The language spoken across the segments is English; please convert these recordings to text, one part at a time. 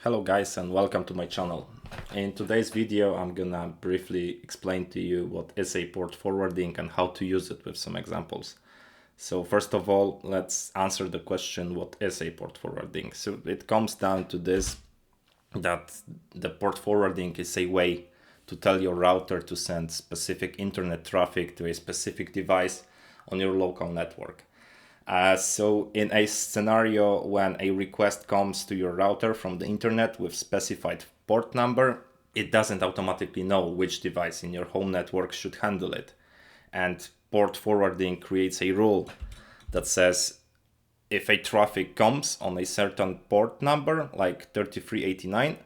Hello guys and welcome to my channel. In today's video I'm gonna briefly explain to you what is a port forwarding and how to use it with some examples. So first of all, let's answer the question, what is a port forwarding? So it comes down to this, that the port forwarding is a way to tell your router to send specific internet traffic to a specific device on your local network. So in a scenario when a request comes to your router from the internet with specified port number, it doesn't automatically know which device in your home network should handle it. And port forwarding creates a rule that says if a traffic comes on a certain port number, like 3389,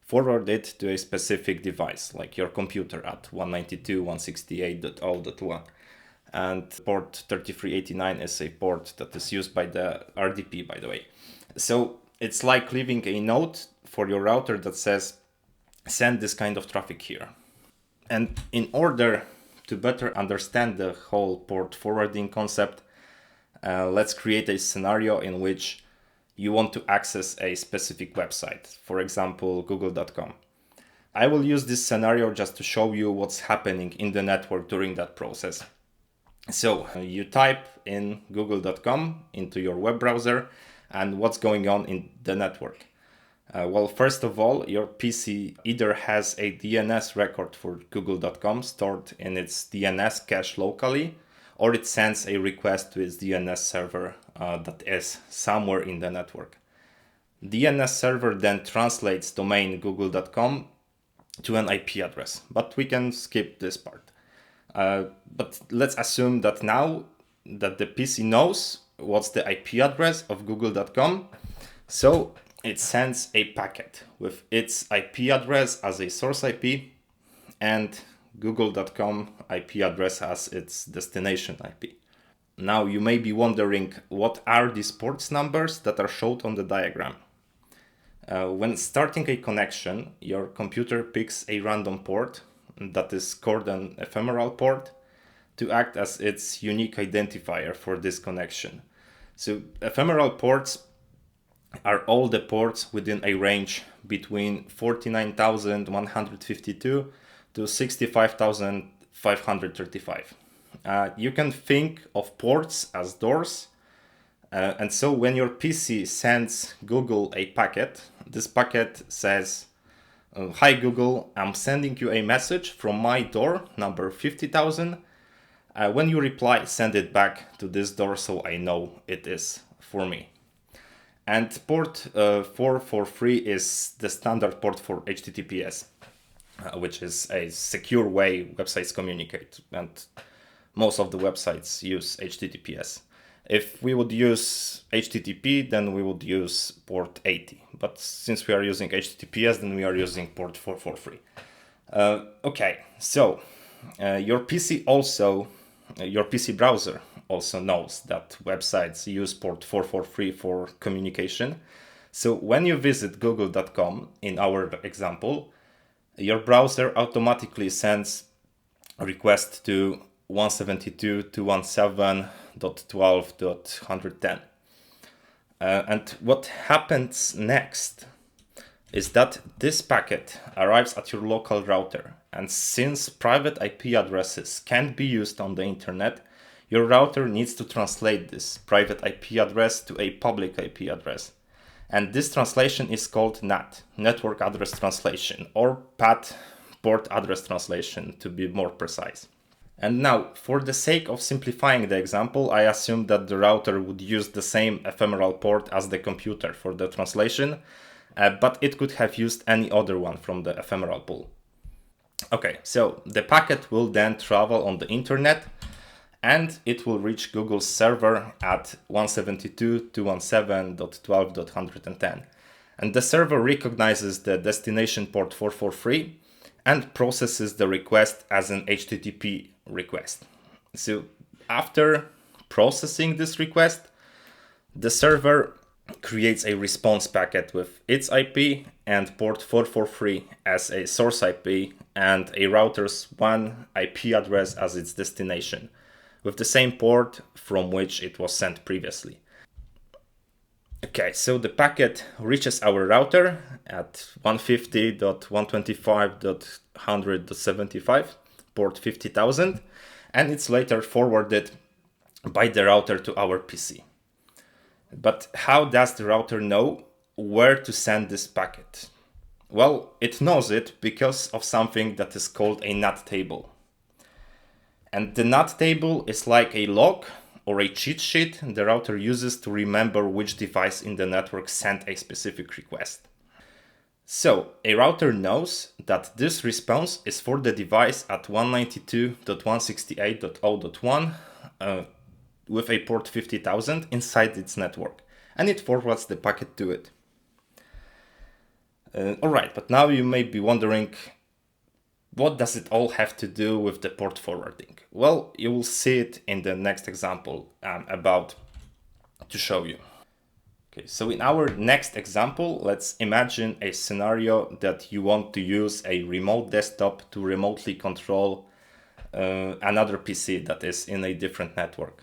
forward it to a specific device, like your computer at 192.168.0.1. And port 3389 is a port that is used by the RDP, by the way. So it's like leaving a note for your router that says, send this kind of traffic here. And in order to better understand the whole port forwarding concept, let's create a scenario in which you want to access a specific website, for example, google.com. I will use this scenario just to show you what's happening in the network during that process. So you type in google.com into your web browser and what's going on in the network. Well, first of all, your PC either has a DNS record for google.com stored in its DNS cache locally, or it sends a request to its DNS server that is somewhere in the network. DNS server then translates domain google.com to an IP address, but we can skip this part. But let's assume that now that the PC knows what's the IP address of google.com, so it sends a packet with its IP address as a source IP and google.com IP address as its destination IP. Now you may be wondering, what are these ports numbers that are shown on the diagram? When starting a connection, your computer picks a random port that is called an ephemeral port to act as its unique identifier for this connection. So ephemeral ports are all the ports within a range between 49,152 to 65,535. You can think of ports as doors. And so when your PC sends Google a packet, this packet says, hi Google, I'm sending you a message from my door number 50,000. When you reply, send it back to this door so I know it is for me. And port 443 is the standard port for HTTPS, which is a secure way websites communicate. And most of the websites use HTTPS. If we would use HTTP, then we would use port 80. But since we are using HTTPS, then we are using port 443. Okay, so your PC browser also knows that websites use port 443 for communication. So when you visit google.com, in our example, your browser automatically sends a request to 172.217.12.110. And what happens next is that this packet arrives at your local router. And since private IP addresses can't be used on the internet, your router needs to translate this private IP address to a public IP address. And this translation is called NAT, Network Address Translation, or PAT, Port Address Translation, to be more precise. And now, for the sake of simplifying the example, I assume that the router would use the same ephemeral port as the computer for the translation, but it could have used any other one from the ephemeral pool. Okay, so the packet will then travel on the internet and it will reach Google's server at 172.217.12.110. And the server recognizes the destination port 443 and processes the request as an HTTP request. So after processing this request, the server creates a response packet with its IP and port 443 as a source IP and a router's one IP address as its destination, with the same port from which it was sent previously. Okay, so the packet reaches our router at 150.125.100.75, port 50,000, and it's later forwarded by the router to our PC. But how does the router know where to send this packet? Well, it knows it because of something that is called a NAT table. And the NAT table is like a log or a cheat sheet the router uses to remember which device in the network sent a specific request. So, a router knows that this response is for the device at 192.168.0.1 with a port 50,000 inside its network, and it forwards the packet to it. Alright, but now you may be wondering, what does it all have to do with the port forwarding? Well, you will see it in the next example I'm about to show you. Okay, so in our next example, let's imagine a scenario that you want to use a remote desktop to remotely control another PC that is in a different network.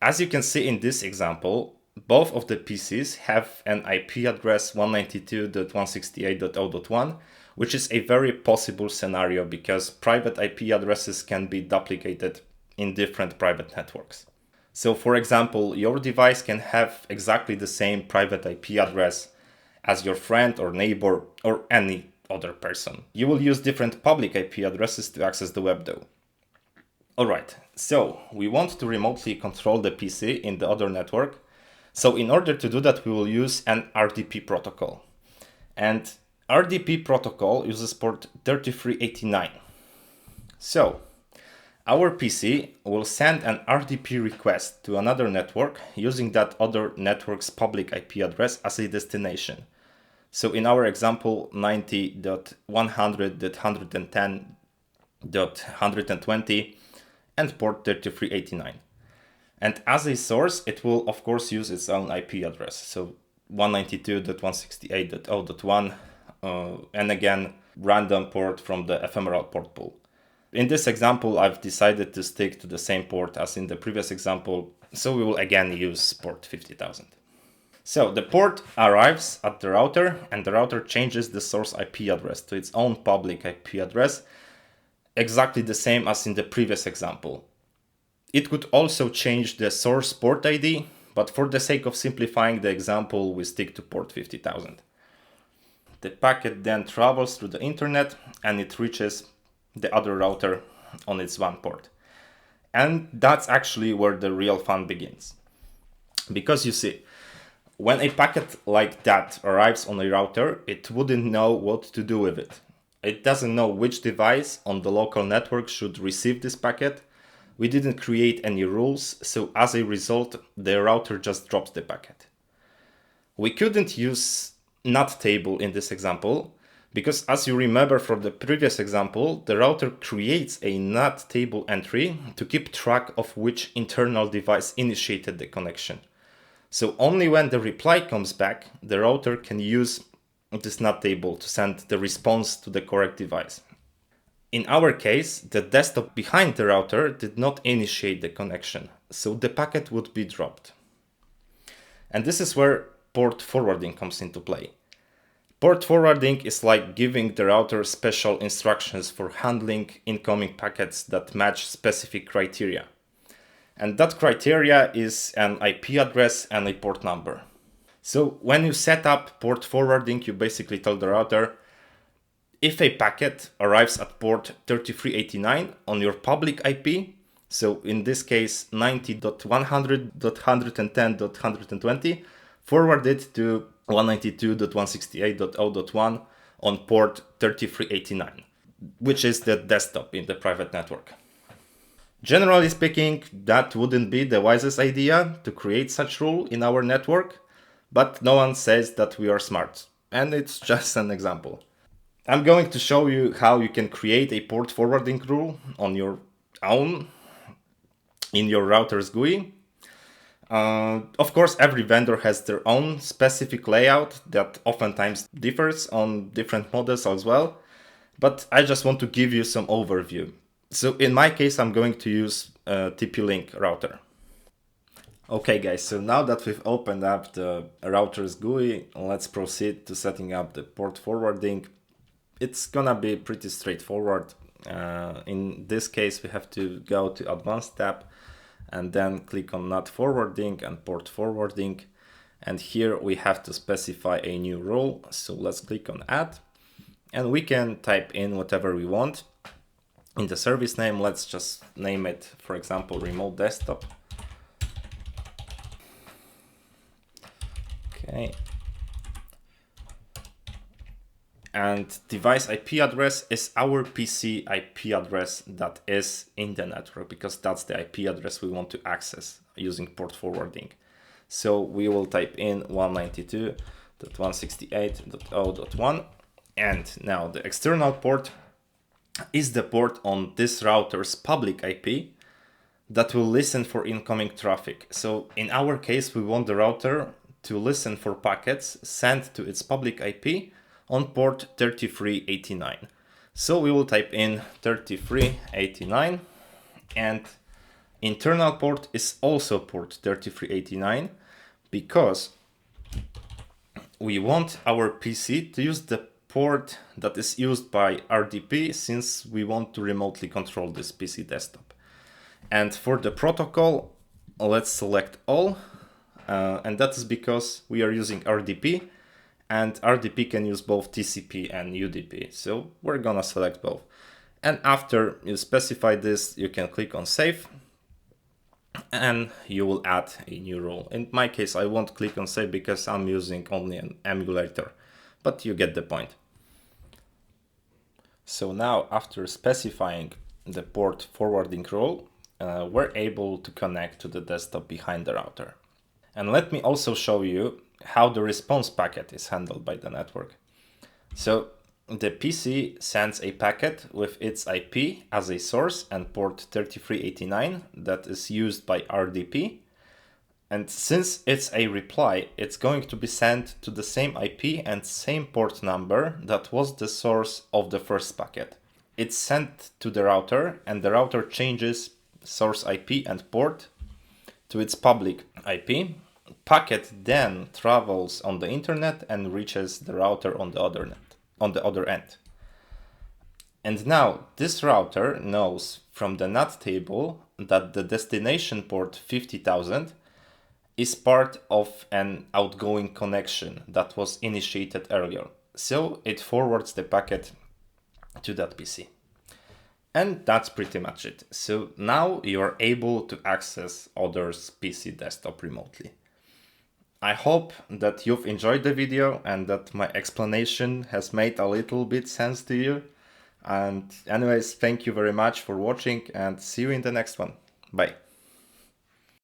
As you can see in this example, both of the PCs have an IP address 192.168.0.1, which is a very possible scenario because private IP addresses can be duplicated in different private networks. So for example, your device can have exactly the same private IP address as your friend or neighbor or any other person. You will use different public IP addresses to access the web though. Alright, so we want to remotely control the PC in the other network. So in order to do that, we will use an RDP protocol. And RDP protocol uses port 3389. So our PC will send an RDP request to another network using that other network's public IP address as a destination. So in our example, 90.100.110.120 and port 3389. And as a source, it will of course use its own IP address. So 192.168.0.1 and again, random port from the ephemeral port pool. In this example, I've decided to stick to the same port as in the previous example, so we will again use port 50,000. So the port arrives at the router and the router changes the source IP address to its own public IP address, exactly the same as in the previous example. It could also change the source port ID, but for the sake of simplifying the example, we stick to port 50,000. The packet then travels through the internet and it reaches the other router on its WAN port. And that's actually where the real fun begins. Because you see, when a packet like that arrives on a router, it wouldn't know what to do with it. It doesn't know which device on the local network should receive this packet. We didn't create any rules, so as a result, the router just drops the packet. We couldn't use NAT table in this example, because as you remember from the previous example, the router creates a NAT table entry to keep track of which internal device initiated the connection. So only when the reply comes back, the router can use this NAT table to send the response to the correct device. In our case, the desktop behind the router did not initiate the connection, so the packet would be dropped. And this is where port forwarding comes into play. Port forwarding is like giving the router special instructions for handling incoming packets that match specific criteria. And that criteria is an IP address and a port number. So when you set up port forwarding, you basically tell the router, if a packet arrives at port 3389 on your public IP, so in this case 90.100.110.120, forward it to 192.168.0.1 on port 3389, which is the desktop in the private network. Generally speaking, that wouldn't be the wisest idea to create such rule in our network, but no one says that we are smart, and it's just an example. I'm going to show you how you can create a port forwarding rule on your own in your router's GUI. Of course, every vendor has their own specific layout that oftentimes differs on different models as well, but I just want to give you some overview. So in my case, I'm going to use TP-Link router. Okay guys, so now that we've opened up the router's GUI, let's proceed to setting up the port forwarding. It's gonna be pretty straightforward. In this case, we have to go to Advanced tab and then click on NAT forwarding and port forwarding. And here we have to specify a new role. So let's click on Add, and we can type in whatever we want. In the service name, let's just name it, for example, remote desktop. Okay. And device IP address is our PC IP address that is in the network, because that's the IP address we want to access using port forwarding. So we will type in 192.168.0.1, and now the external port is the port on this router's public IP that will listen for incoming traffic. So in our case, we want the router to listen for packets sent to its public IP on port 3389. So we will type in 3389, and internal port is also port 3389 because we want our PC to use the port that is used by RDP, since we want to remotely control this PC desktop. And for the protocol, let's select all, and that is because we are using RDP, and RDP can use both TCP and UDP. So we're gonna select both. And after you specify this, you can click on Save, and you will add a new role. In my case, I won't click on Save because I'm using only an emulator, but you get the point. So now, after specifying the port forwarding role, we're able to connect to the desktop behind the router. And let me also show you how the response packet is handled by the network. So the PC sends a packet with its IP as a source and port 3389 that is used by RDP. And since it's a reply, it's going to be sent to the same IP and same port number that was the source of the first packet. It's sent to the router, and the router changes source IP and port to its public IP. Packet then travels on the internet and reaches the router on the other end. And now this router knows from the NAT table that the destination port 50,000 is part of an outgoing connection that was initiated earlier. So it forwards the packet to that PC. And that's pretty much it. So now you're able to access others' PC desktop remotely. I hope that you've enjoyed the video and that my explanation has made a little bit sense to you. And anyways, thank you very much for watching, and see you in the next one. Bye.